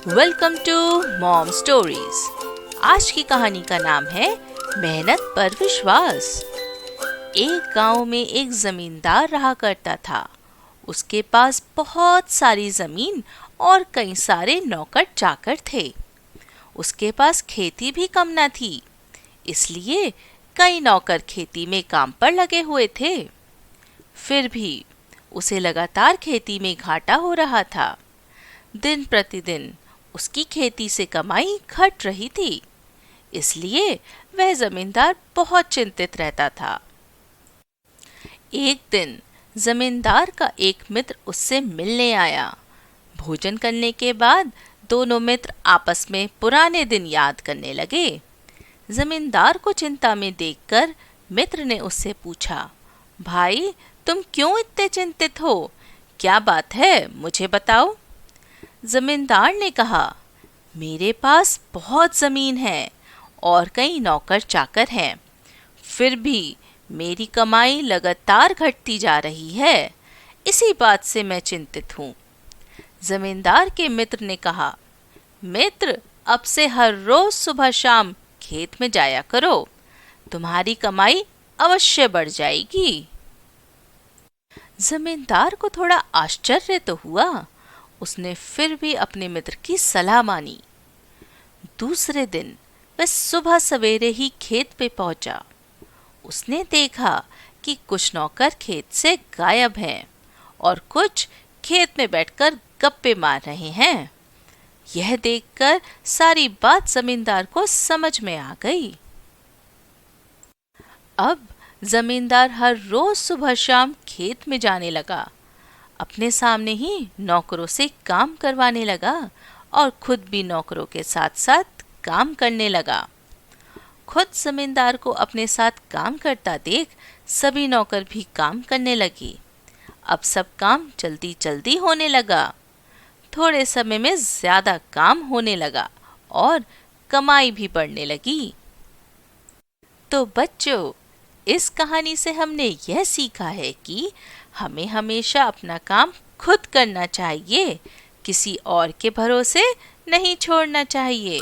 Welcome to mom stories. आज की कहानी का नाम है मेहनत पर विश्वास। एक गांव में एक जमींदार रहा करता था। उसके पास बहुत सारी जमीन और कई सारे नौकर चाकर थे। उसके पास खेती भी कम न थी, इसलिए कई नौकर खेती में काम पर लगे हुए थे। फिर भी उसे लगातार खेती में घाटा हो रहा था। दिन प्रतिदिन उसकी खेती से कमाई घट रही थी, इसलिए वह जमींदार बहुत चिंतित रहता था। एक दिन जमींदार का एक मित्र उससे मिलने आया। भोजन करने के बाद दोनों मित्र आपस में पुराने दिन याद करने लगे। जमींदार को चिंता में देखकर मित्र ने उससे पूछा, भाई तुम क्यों इतने चिंतित हो? क्या बात है, मुझे बताओ। जमींदार ने कहा, मेरे पास बहुत जमीन है और कई नौकर चाकर हैं, फिर भी मेरी कमाई लगातार घटती जा रही है। इसी बात से मैं चिंतित हूँ। जमींदार के मित्र ने कहा, मित्र अब से हर रोज सुबह शाम खेत में जाया करो, तुम्हारी कमाई अवश्य बढ़ जाएगी। जमींदार को थोड़ा आश्चर्य तो हुआ। उसने फिर भी अपने मित्र की सलाह मानी। दूसरे दिन वह सुबह सवेरे ही खेत पे पहुंचा। उसने देखा कि कुछ नौकर खेत से गायब हैं और कुछ खेत में बैठकर गप्पे मार रहे हैं। यह देखकर सारी बात जमींदार को समझ में आ गई। अब जमींदार हर रोज सुबह शाम खेत में जाने लगा। अपने सामने ही नौकरों से काम करवाने लगा और खुद भी नौकरों के साथ साथ काम करने लगा। खुद जमींदार को अपने साथ काम करता देख सभी नौकर भी काम करने लगे। अब सब काम जल्दी जल्दी होने लगा। थोड़े समय में ज्यादा काम होने लगा और कमाई भी बढ़ने लगी। तो बच्चों, इस कहानी से हमने यह सीखा है कि हमें हमेशा अपना काम खुद करना चाहिए, किसी और के भरोसे नहीं छोड़ना चाहिए।